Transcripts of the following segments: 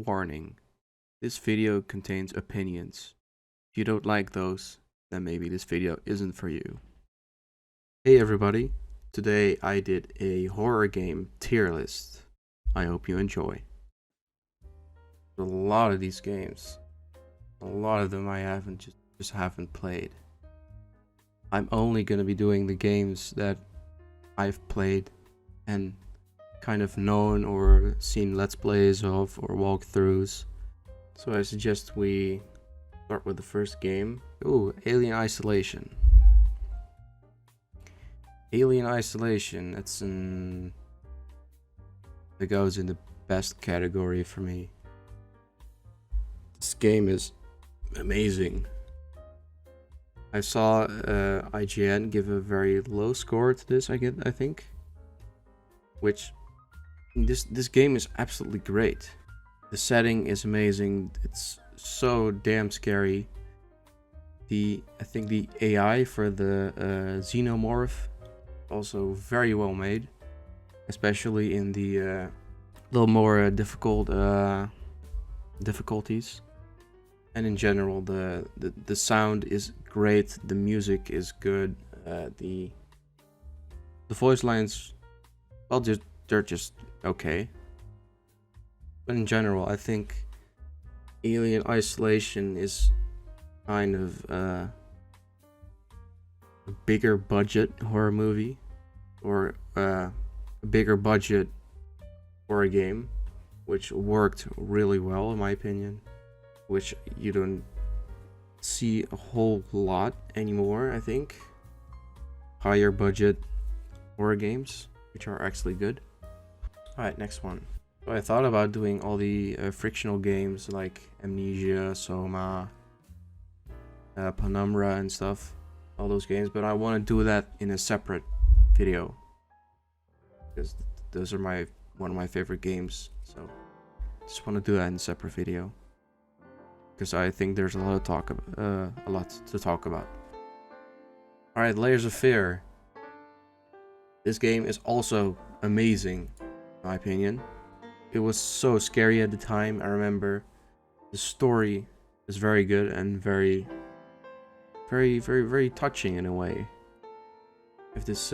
Warning, this video contains opinions. If you don't like those, then maybe this video isn't for you. Hey everybody, today I did a horror game tier list. I hope you enjoy. A lot of these games, a lot of them I just haven't played. I'm only gonna be doing the games that I've played and kind of known or seen let's plays of or walkthroughs. So I suggest we start with the first game. Ooh, Alien Isolation. Alien Isolation, it goes in the best category for me. This game is amazing. I saw IGN give a very low score to this, I think. Which this game is absolutely great. The setting is amazing. It's so damn scary. I think the AI for the xenomorph also very well made, especially in the little more difficult difficulties. And in general, the sound is great. The music is good. The voice lines, well, they're just okay. But in general, I think Alien Isolation is kind of a bigger budget horror movie, or a bigger budget horror game, which worked really well in my opinion, which you don't see a whole lot anymore. I think higher budget horror games, which are actually good. Alright, next one. So I thought about doing all the frictional games like Amnesia, Soma, Penumbra and stuff, all those games, but I want to do that in a separate video because those are one of my favorite games. So just want to do that in a separate video because I think there's a lot to talk about. All right, Layers of Fear. This game is also amazing, in my opinion. It was so scary at the time. I remember the story is very good and very touching in a way. If this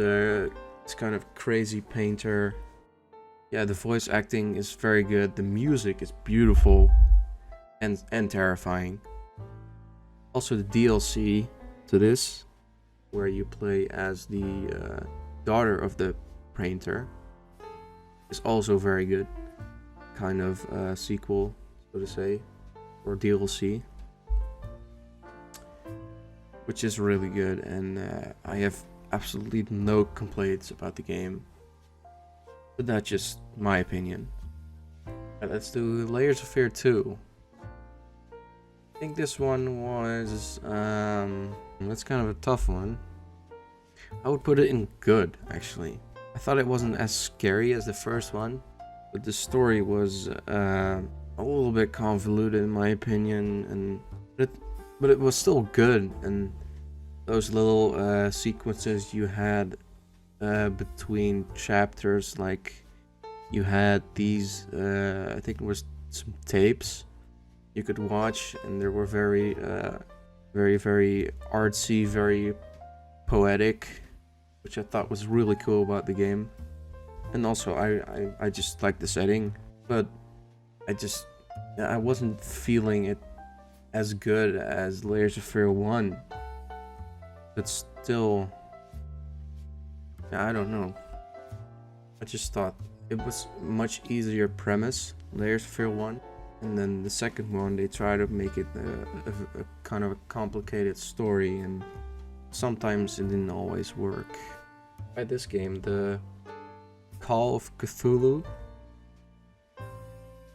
kind of crazy painter, yeah, the voice acting is very good. The music is beautiful and terrifying. Also, the DLC to this, where you play as the daughter of the painter, is also very good. Kind of sequel, so to say, or DLC, which is really good, and I have absolutely no complaints about the game. But that's just my opinion. Right, let's do Layers of Fear 2. I think this one was that's kind of a tough one. I would put it in good, actually. I thought it wasn't as scary as the first one, but the story was a little bit convoluted in my opinion, but it was still good. And those little sequences you had between chapters, like you had these I think it was some tapes you could watch, and they were very artsy, very poetic, which I thought was really cool about the game. And also I just like the setting, but I wasn't feeling it as good as Layers of Fear 1. But still, I don't know. I just thought it was much easier premise, Layers of Fear 1. And then the second one, they try to make it a kind of a complicated story, and sometimes it didn't always work. By this game, the Call of Cthulhu,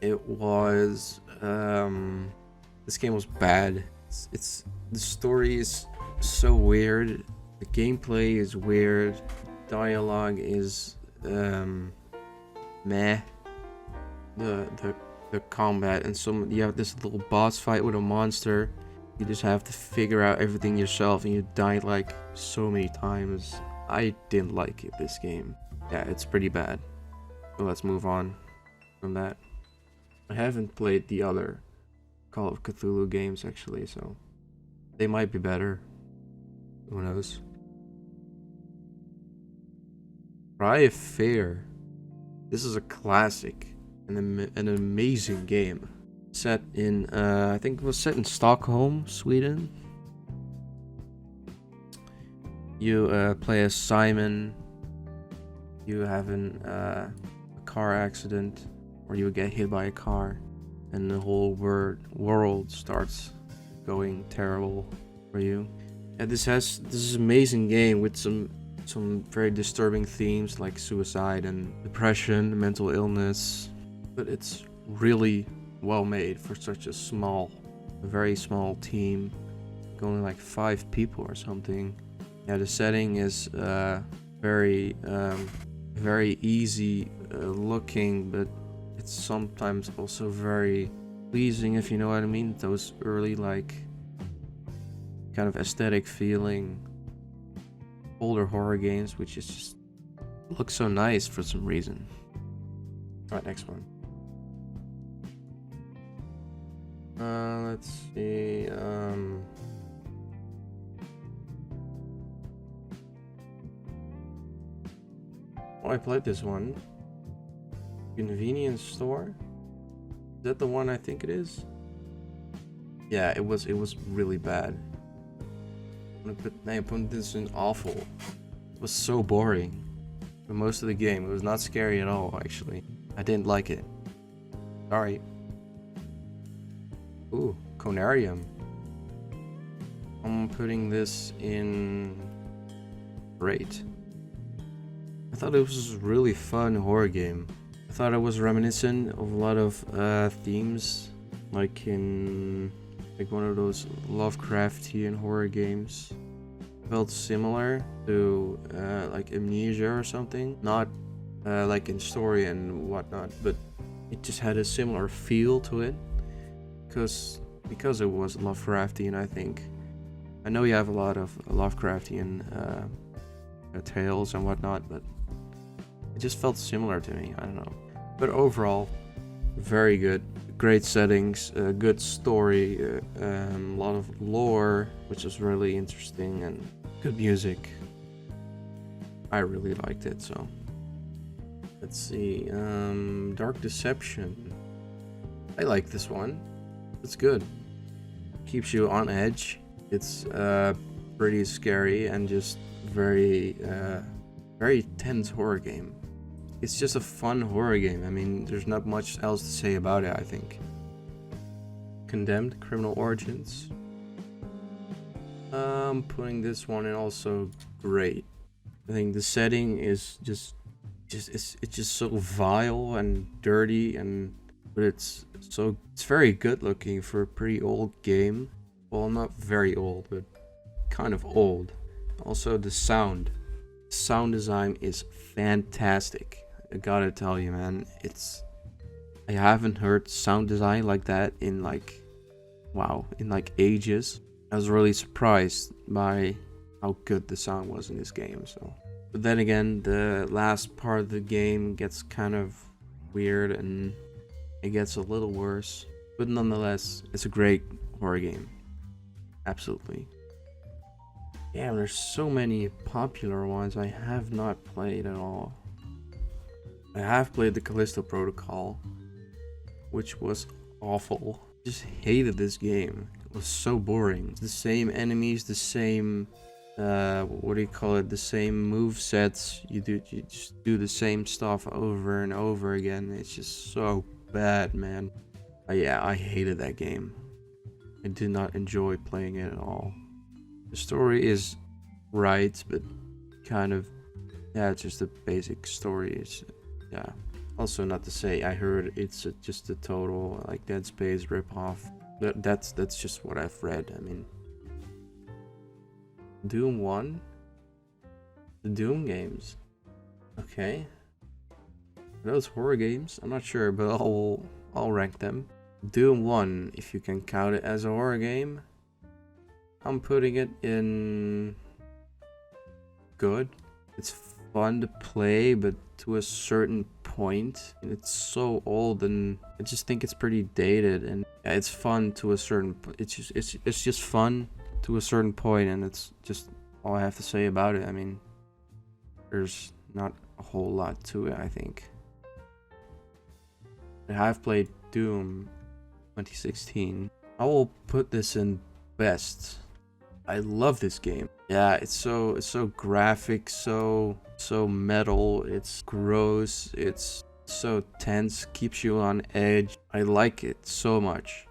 it was this game was bad. It's the story is so weird, the gameplay is weird, dialogue is meh, the combat, and you have this little boss fight with a monster. You just have to figure out everything yourself, and you die like so many times. I didn't like it, this game. Yeah, it's pretty bad. So let's move on from that. haven't played the other Call of Cthulhu games actually, so they might be better. Who knows? Cry of Fear. This is a classic, an amazing game. Set in, I think it was set in Stockholm, Sweden. You play as Simon. You have a car accident, or you get hit by a car, and the whole world starts going terrible for you. And this is an amazing game with some very disturbing themes like suicide and depression, mental illness, but it's really well made for such a very small team, only like 5 people or something. Yeah, the setting is very easy looking, but it's sometimes also very pleasing, if you know what I mean. Those early like kind of aesthetic feeling older horror games, which is just looks so nice for some reason. Alright, next one. Let's see. Oh, I played this one. Convenience store. Is that the one I think it is? Yeah, it was really bad. I put this in awful. It was so boring. For most of the game, it was not scary at all. Actually, I didn't like it. Sorry. Ooh, Conarium. I'm putting this in great. I thought it was a really fun horror game. I thought it was reminiscent of a lot of themes, like in one of those Lovecraftian horror games. Felt similar to like Amnesia or something. Not like in story and whatnot, but it just had a similar feel to it. Because it was Lovecraftian, I think. I know you have a lot of Lovecraftian tales and whatnot, but it just felt similar to me. I don't know. But overall, very good. Great settings, good story, a lot of lore, which is really interesting, and good music. I really liked it, so. Let's see. Dark Deception. I like this one. It's good. Keeps you on edge. It's pretty scary and just very tense horror game. It's just a fun horror game. I mean, there's not much else to say about it, I think. Condemned Criminal Origins. Putting this one in also great. I think the setting is just it's just so vile and dirty, but it's very good looking for a pretty old game. Well, not very old, but kind of old. Also, the sound design is fantastic. I gotta tell you, man, I haven't heard sound design like that in like ages. I was really surprised by how good the sound was in this game. So, but then again, the last part of the game gets kind of weird and it gets a little worse. But nonetheless, it's a great horror game. Absolutely. Damn, there's so many popular ones I have not played at all. I have played the Callisto Protocol, which was awful. Just hated this game. It was so boring. The same enemies, the same the same move sets. You just do the same stuff over and over again. It's just so bad, man. Yeah, I hated that game. I did not enjoy playing it at all. The story is right, but kind of, yeah, it's just a basic story. It's, yeah. Also, not to say I heard it's just a total like Dead Space ripoff. But that's just what I've read. I mean, Doom 1, the Doom games. Okay, are those horror games? I'm not sure, but I'll rank them. Doom 1, if you can count it as a horror game, I'm putting it in good. It's fun to play, but to a certain point. It's so old, and I just think it's pretty dated. And yeah, it's fun to a certain. It's just fun to a certain point, and it's just all I have to say about it. I mean, there's not a whole lot to it, I think. I have played Doom 2016. I will put this in best. I love this game. Yeah, it's so graphic, so metal, it's gross, it's so tense, keeps you on edge. I like it so much.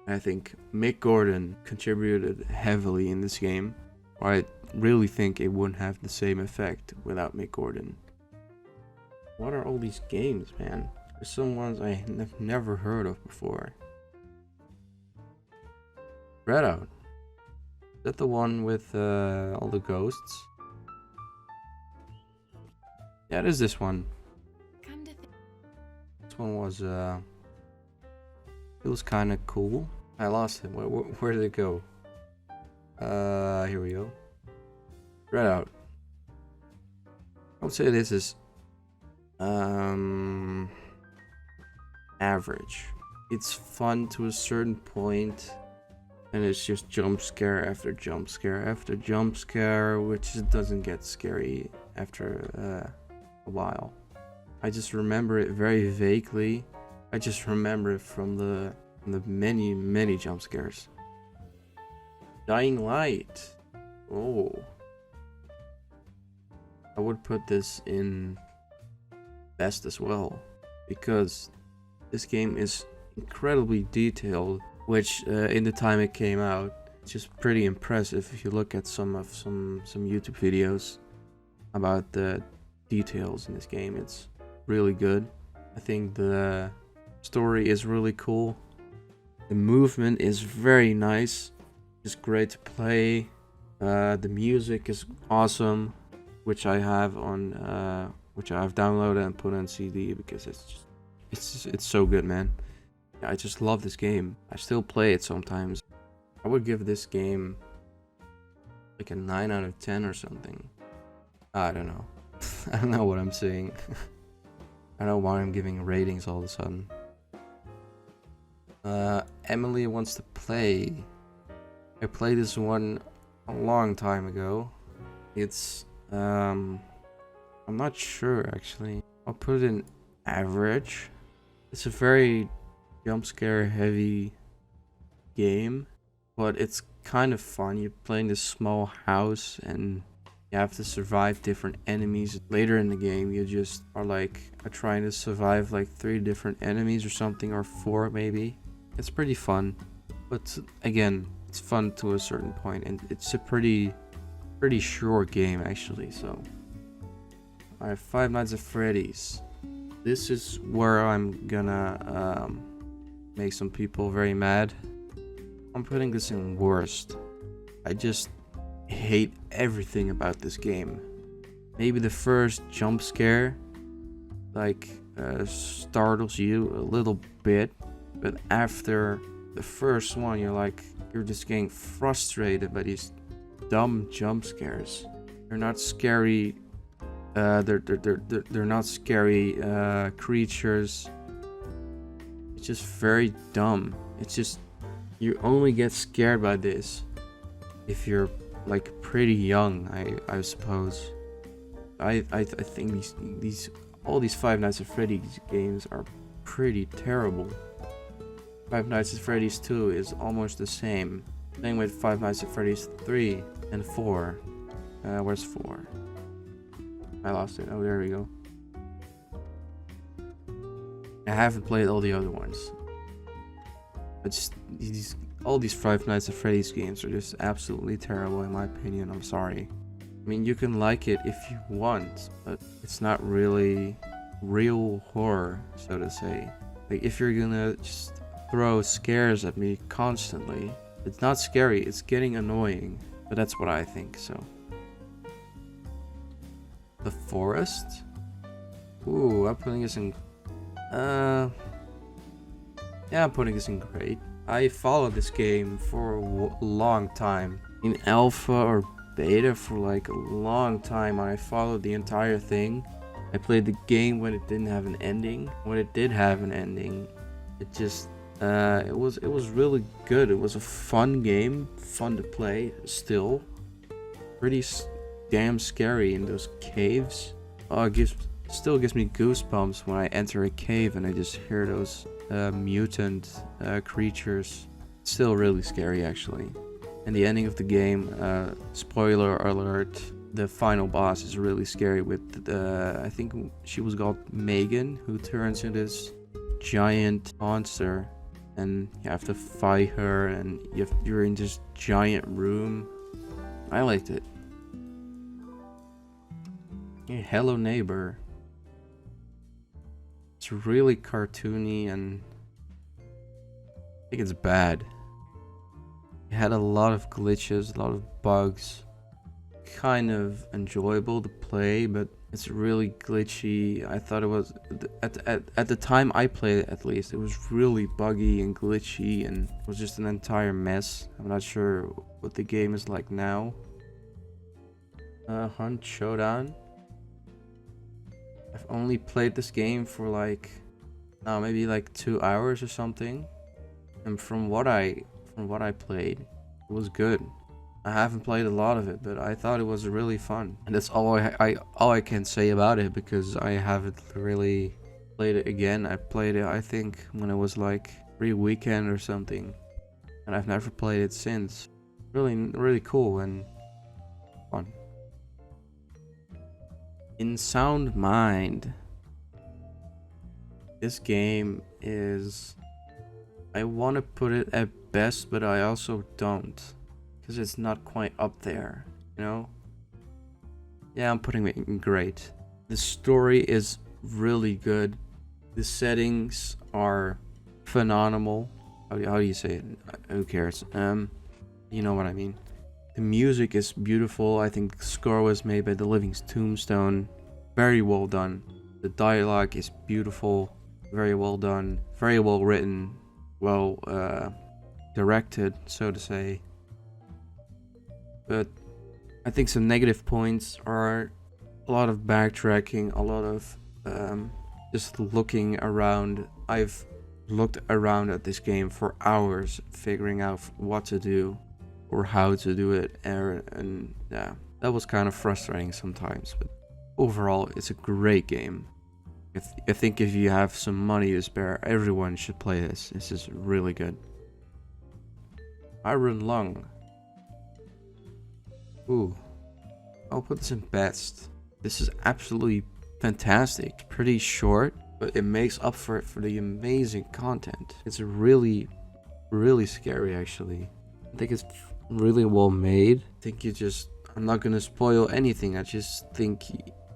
I think Mick Gordon contributed heavily in this game. I really think it wouldn't have the same effect without Mick Gordon. What are all these games, man? There's some ones I have never heard of before. Redout. Is that the one with all the ghosts? Yeah, it is this one. This one was it was kind of cool. I lost it. Where did it go? Here we go. Redout. I would say this is average. It's fun to a certain point, and it's just jump scare after jump scare after jump scare, which doesn't get scary after a while. I just remember it very vaguely. I just remember it from the many jump scares. Dying Light. Oh, I would put this in best as well, because this game is incredibly detailed, which in the time it came out, it's just pretty impressive if you look at some YouTube videos about the details in this game. It's really good. I think the story is really cool. The movement is very nice. It's great to play. The music is awesome, which I have on which I've downloaded and put on CD because it's so good, man. I just love this game. I still play it sometimes. I would give this game like a 9 out of 10 or something. I don't know. I don't know what I'm saying. I don't know why I'm giving ratings all of a sudden. Emily wants to play. I played this one a long time ago. It's I'm not sure actually. I'll put it in average. It's a very jump scare heavy game, but it's kind of fun. You're playing this small house and you have to survive different enemies. Later in the game you just are trying to survive like 3 different enemies or something, or 4 maybe. It's pretty fun, but again, it's fun to a certain point, and it's a pretty short game actually. So alright, Five Nights at Freddy's. This is where I'm gonna make some people very mad. I'm putting this in worst. I just hate everything about this game. Maybe the first jump scare startles you a little bit, but after the first one you're just getting frustrated by these dumb jump scares. They're not scary. They're not scary creatures. It's just very dumb. It's just, you only get scared by this if you're like pretty young, I suppose. I think all these Five Nights at Freddy's games are pretty terrible. Five Nights at Freddy's 2 is almost the same. Same with Five Nights at Freddy's 3 and 4. Where's 4? I lost it. Oh, there we go. I haven't played all the other ones. But just all these Five Nights at Freddy's games are just absolutely terrible in my opinion. I'm sorry. I mean, you can like it if you want, but it's not really real horror, so to say. Like, if you're gonna just throw scares at me constantly, it's not scary, it's getting annoying. But that's what I think, so. The Forest? Ooh, I'm putting this in... yeah, I'm putting this in great. I followed this game for a long time. In alpha or beta for like a long time. I followed the entire thing. I played the game when it didn't have an ending. When it did have an ending, it just it was really good. It was a fun game, fun to play. Still, pretty damn scary in those caves. Oh, it still gives me goosebumps when I enter a cave and I just hear those mutant creatures. It's still really scary, actually. And the ending of the game, spoiler alert, the final boss is really scary with I think she was called Megan, who turns into this giant monster, and you have to fight her, and you're in this giant room. I liked it. Yeah, Hello Neighbor. It's really cartoony, and I think it's bad. It had a lot of glitches, a lot of bugs. Kind of enjoyable to play, but it's really glitchy. I thought it was at the time I played it, at least it was really buggy and glitchy, and it was just an entire mess. I'm not sure what the game is like now. Hunt Showdown. I've only played this game for like maybe like 2 hours or something, and from what I played, it was good. I haven't played a lot of it, but I thought it was really fun, and that's all I can say about it, because I haven't really played it again. I played it, I think, when it was like free weekend or something, and I've never played it since. Really cool and fun. In Sound Mind. This game is, I want to put it at best, but I also don't, because it's not quite up there, you know? Yeah, I'm putting it in great. The story is really good. The settings are phenomenal. How do you say it? Who cares? You know what I mean. The music is beautiful. I think the score was made by The Living Tombstone. Very well done. The dialogue is beautiful. Very well done. Very well written. Well directed, so to say. But I think some negative points are a lot of backtracking, a lot of just looking around. I've looked around at this game for hours, figuring out what to do or how to do it, and yeah, that was kind of frustrating sometimes. But overall, it's a great game. I think if you have some money to spare, everyone should play this. This is really good. Iron Lung. Ooh, I'll put this in best. This is absolutely fantastic. Pretty short, but it makes up for it for the amazing content. It's really scary, actually. I think it's really well made. I think I'm not gonna spoil anything. I just think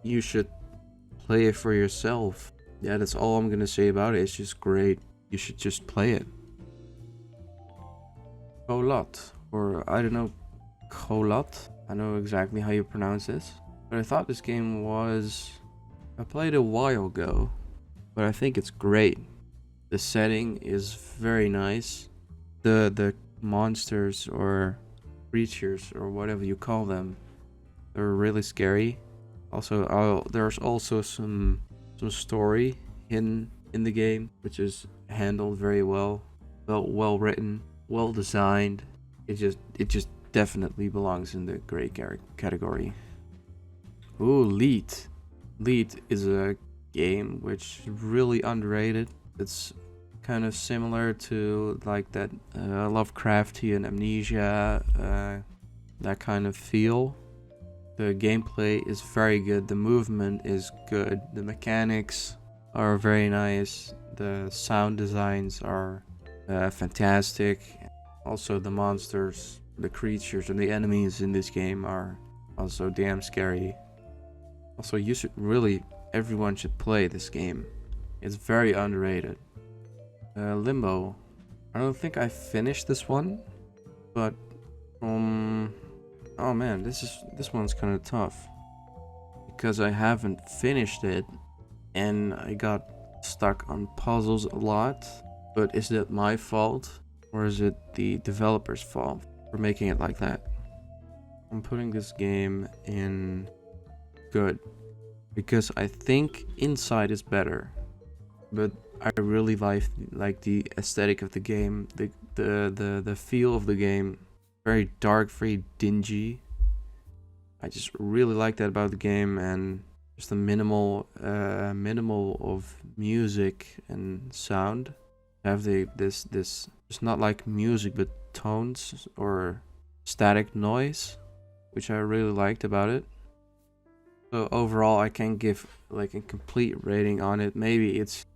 you should play it for yourself. Yeah, that's all I'm gonna say about it. It's just great. You should just play it. Colot, or I don't know, Colot. I know exactly how you pronounce this, but I thought this game was, I played a while ago, but I think it's great. The setting is very nice. The monsters or creatures or whatever you call them, they're really scary. Also, there's also some story hidden in the game, which is handled very well. Well written, well designed. It just definitely belongs in the great category. Ooh, Leet. Leet is a game which is really underrated. It's kind of similar to like that Lovecraftian Amnesia, that kind of feel. The gameplay is very good. The movement is good. The mechanics are very nice. The sound designs are fantastic. Also, the monsters, the creatures, and the enemies in this game are also damn scary. Also, everyone should play this game. It's very underrated. Limbo. I don't think I finished this one, but oh man, this one's kind of tough, because I haven't finished it and I got stuck on puzzles a lot. But is that my fault, or is it the developer's fault for making it like that? I'm putting this game in good. because I think inside is better. But I really like the aesthetic of the game, the feel of the game, very dark, very dingy. I just really like that about the game, and just a minimal of music and sound. Have this it's not like music but tones or static noise, which I really liked about it. So overall, I can give like a complete rating on it. Maybe it's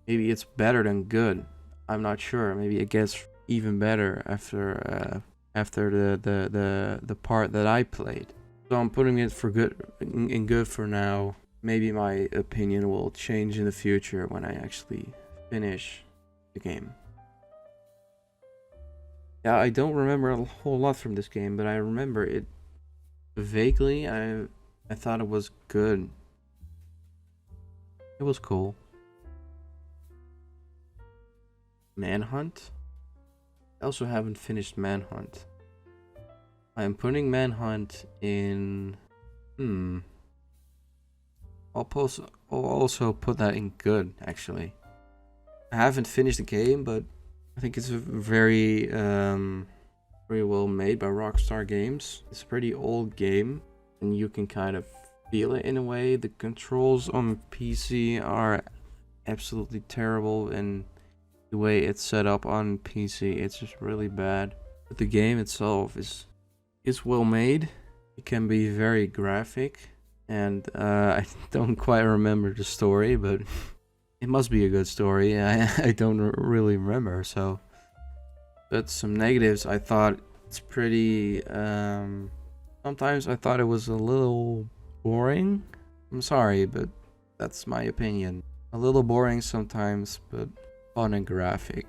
better than good. I'm not sure. Maybe it gets even better after the part that I played. So I'm putting it for good in good for now. Maybe my opinion will change in the future when I actually finish the game. Yeah, I don't remember a whole lot from this game, but I remember it vaguely. I thought it was good. It was cool. Manhunt? I also haven't finished Manhunt. I am putting Manhunt in... I'll also put that in good, actually. I haven't finished the game, but I think it's very well made by Rockstar Games. It's a pretty old game, and you can kind of feel it in a way. The controls on PC are absolutely terrible, and the way it's set up on PC, it's just really bad. But the game itself is well made. It can be very graphic, and I don't quite remember the story, but it must be a good story. I don't really remember, so. But some negatives, I thought it's pretty, sometimes I thought it was a little boring. I'm sorry, but that's my opinion. A little boring sometimes, but fun and graphic.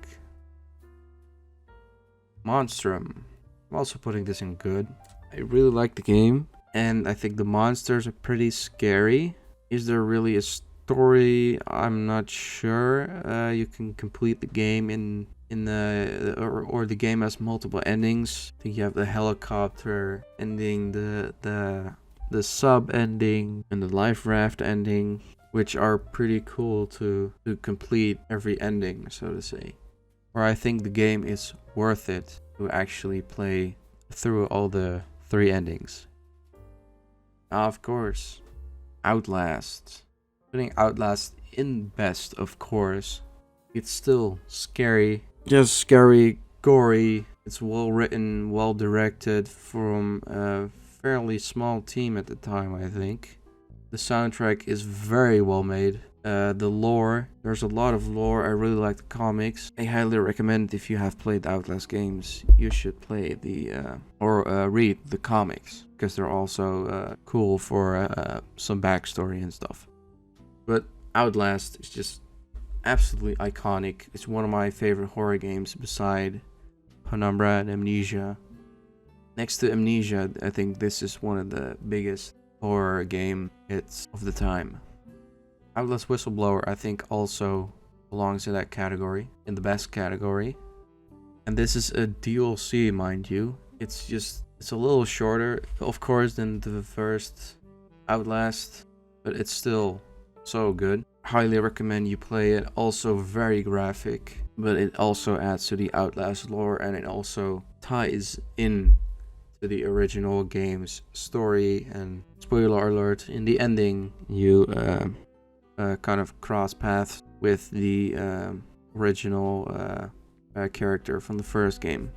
Monstrum. I'm also putting this in good. I really like the game, and I think the monsters are pretty scary. Is there really a story? I'm not sure. You can complete the game in the or the game has multiple endings. I think you have the helicopter ending, the sub ending, and the life raft ending, which are pretty cool to complete every ending, so to say. Or I think the game is worth it to actually play through all the 3 endings. Of course, Outlast. Putting Outlast in best, of course. It's still scary. Just scary, gory. It's well written, well directed from a fairly small team at the time, I think. The soundtrack is very well made. The lore, there's a lot of lore. I really like the comics. I highly recommend, if you have played Outlast games, you should play read the comics, because they're also cool for some backstory and stuff. But Outlast is just absolutely iconic. It's one of my favorite horror games beside Penumbra and Amnesia. Next to Amnesia, I think this is one of the biggest horror game hits of the time. Outlast Whistleblower, I think, also belongs in that category, in the best category. And this is a DLC, mind you. It's a little shorter, of course, than the first Outlast, but it's still so good. Highly recommend you play it. Also very graphic, but it also adds to the Outlast lore, and it also ties in to the original game's story. And spoiler alert, in the ending, you kind of cross paths with the original character from the first game.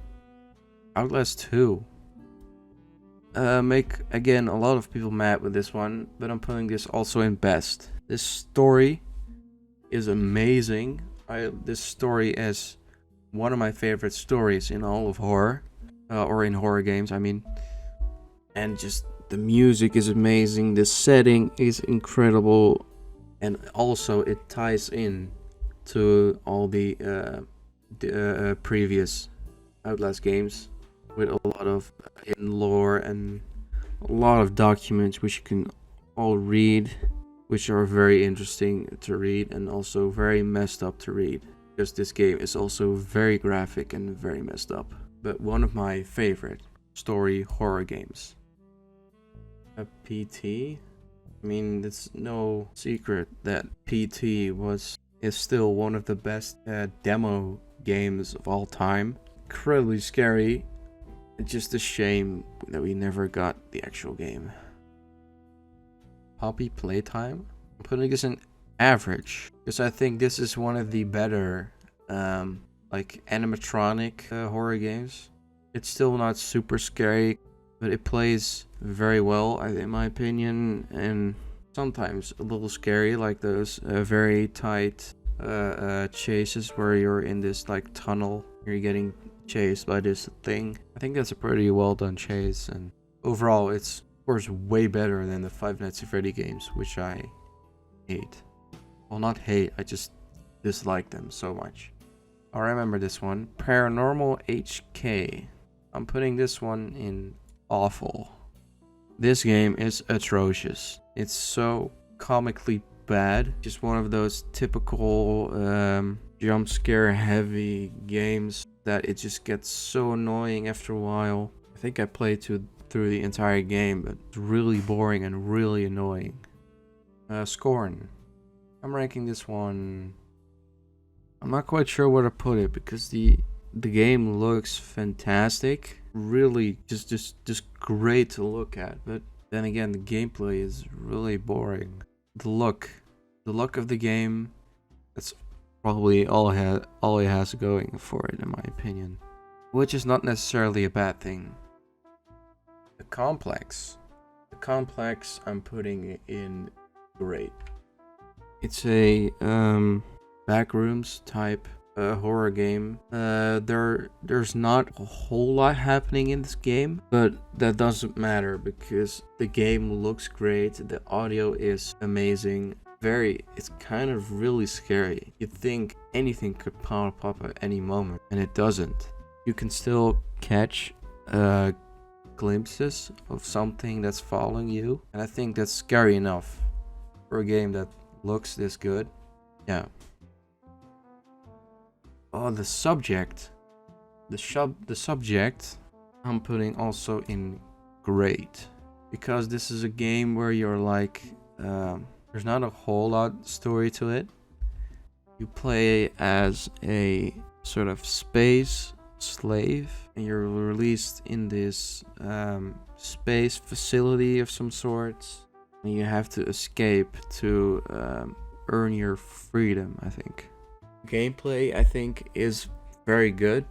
Outlast 2. Make again a lot of people mad with this one, but I'm putting this also in best. This story is amazing. This story is one of my favorite stories in all of horror, or in horror games, I mean. And just the music is amazing, the setting is incredible, and also it ties in to all the previous Outlast games with a lot of hidden lore and a lot of documents which you can all read, which are very interesting to read and also very messed up to read, because this game is also very graphic and very messed up. But one of my favorite story horror games. A PT? I mean, it's no secret that PT is still one of the best demo games of all time. Incredibly scary. It's just a shame that we never got the actual game. Poppy playtime? I'm putting this in average because I think this is one of the better like animatronic horror games. It's still not super scary, but it plays very well in my opinion, and sometimes a little scary, like those very tight chases where you're in this like tunnel, you're getting chased by this thing. I think that's a pretty well done chase, and overall it's of course way better than the Five Nights at Freddy games, which I hate. Well, not hate, I just dislike them so much. I remember this one, Paranormal HK. I'm putting this one in awful. This game is atrocious. It's so comically bad. Just one of those typical jump scare heavy games that it just gets so annoying after a while. I think I played through the entire game, but it's really boring and really annoying. Scorn. I'm ranking this one. I'm not quite sure where to put it because the game looks fantastic, really just great to look at, but then again the gameplay is really boring. The look of the game, that's probably all it has going for it in my opinion, which is not necessarily a bad thing. The complex I'm putting in great. It's a backrooms type horror game. There's not a whole lot happening in this game, but that doesn't matter because the game looks great, the audio is amazing. It's kind of really scary. You think anything could pop up at any moment, and it doesn't. You can still catch glimpses of something that's following you, and I think that's scary enough for a game that looks this good. Yeah. Oh, the subject I'm putting also in great, because this is a game where you're like there's not a whole lot story to it. You play as a sort of space slave, and you're released in this space facility of some sorts, and you have to escape to earn your freedom, I think. Gameplay, I think, is very good.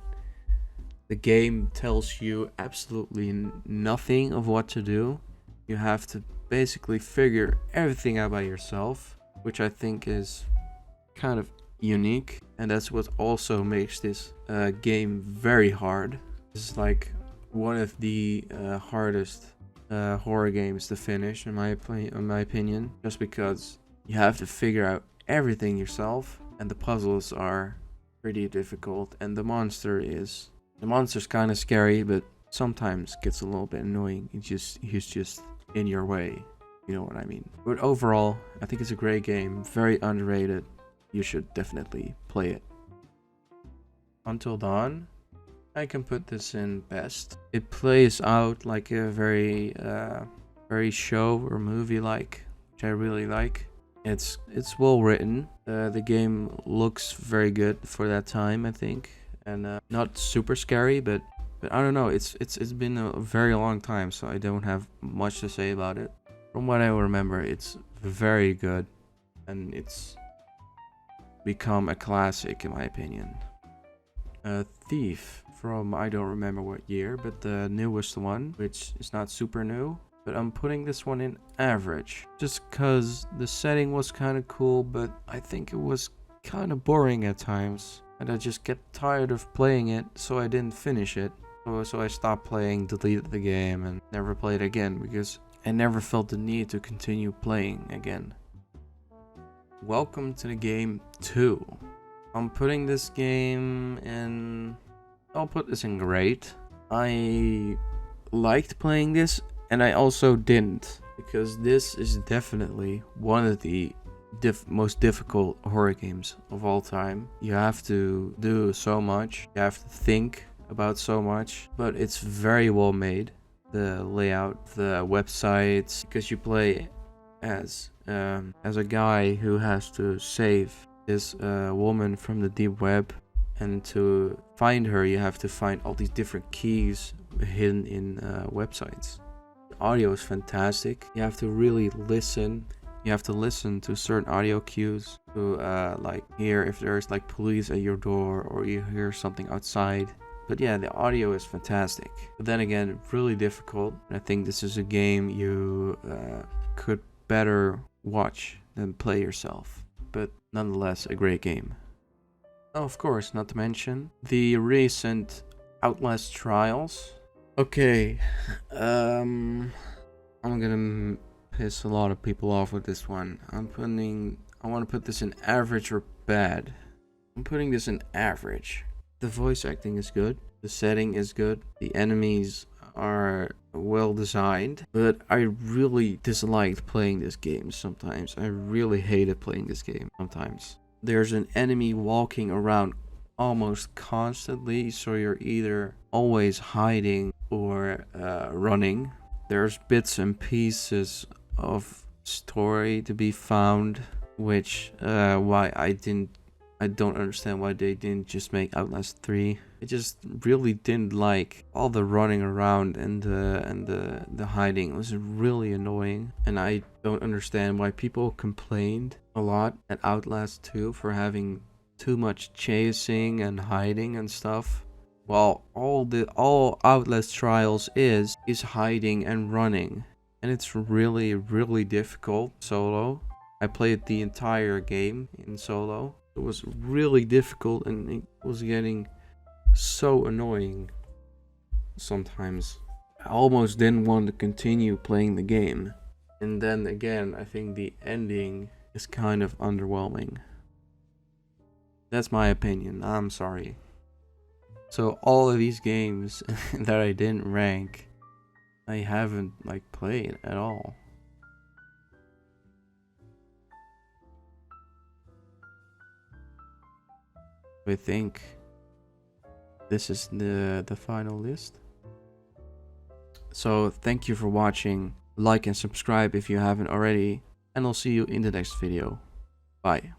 The game tells you absolutely nothing of what to do. You have to basically figure everything out by yourself, which I think is kind of unique, and that's what also makes this game very hard. This is like one of the hardest horror games to finish in my opinion, just because you have to figure out everything yourself, and the puzzles are pretty difficult, and the monster's kind of scary, but sometimes gets a little bit annoying. He's just in your way, you know what I mean. But overall, I think it's a great game, very underrated. You should definitely play it. Until Dawn, I can put this in best. It plays out like a very show or movie like, which I really like. It's well written. The game looks very good for that time, I think, and not super scary, but I don't know. It's been a very long time, so I don't have much to say about it. From what I remember, it's very good, and it's become a classic in my opinion. Thief from I don't remember what year, but the newest one, which is not super new. But I'm putting this one in average, just because the setting was kind of cool, but I think it was kind of boring at times, and I just get tired of playing it, so I didn't finish it. So I stopped playing, deleted the game, and never played again, because I never felt the need to continue playing again. Welcome to the Game 2. I'm putting this game in... I'll put this in great. I liked playing this, and I also didn't, because this is definitely one of the most difficult horror games of all time. You have to do so much, you have to think about so much, but it's very well made. The layout, the websites, because you play as a guy who has to save this woman from the deep web, and to find her you have to find all these different keys hidden in websites. The audio is fantastic. You have to really listen. You have to listen to certain audio cues to like hear if there's like police at your door or you hear something outside. But yeah, the audio is fantastic. But then again, really difficult. And I think this is a game you could better watch than play yourself. But nonetheless, a great game. Oh, of course, not to mention the recent Outlast trials. Okay, I'm gonna piss a lot of people off with this one. I want to put this in average or bad. I'm putting this in average. The voice acting is good. The setting is good. The enemies are well designed. But I really disliked playing this game sometimes. I really hated playing this game sometimes. There's an enemy walking around almost constantly, so you're either always hiding or running. There's bits and pieces of story to be found, which I don't understand why they didn't just make Outlast 3. I just really didn't like all the running around and the hiding. It was really annoying, and I don't understand why people complained a lot at Outlast 2 for having too much chasing and hiding and stuff. Well, all Outlast trials is hiding and running, and it's really difficult solo. I played the entire game in solo. It was really difficult and it was getting so annoying sometimes. I almost didn't want to continue playing the game. And then again, I think the ending is kind of underwhelming. That's my opinion. I'm sorry. So all of these games that I didn't rank, I haven't like played at all. I think this is the final list. So thank you for watching. Like and subscribe if you haven't already, and I'll see you in the next video. Bye.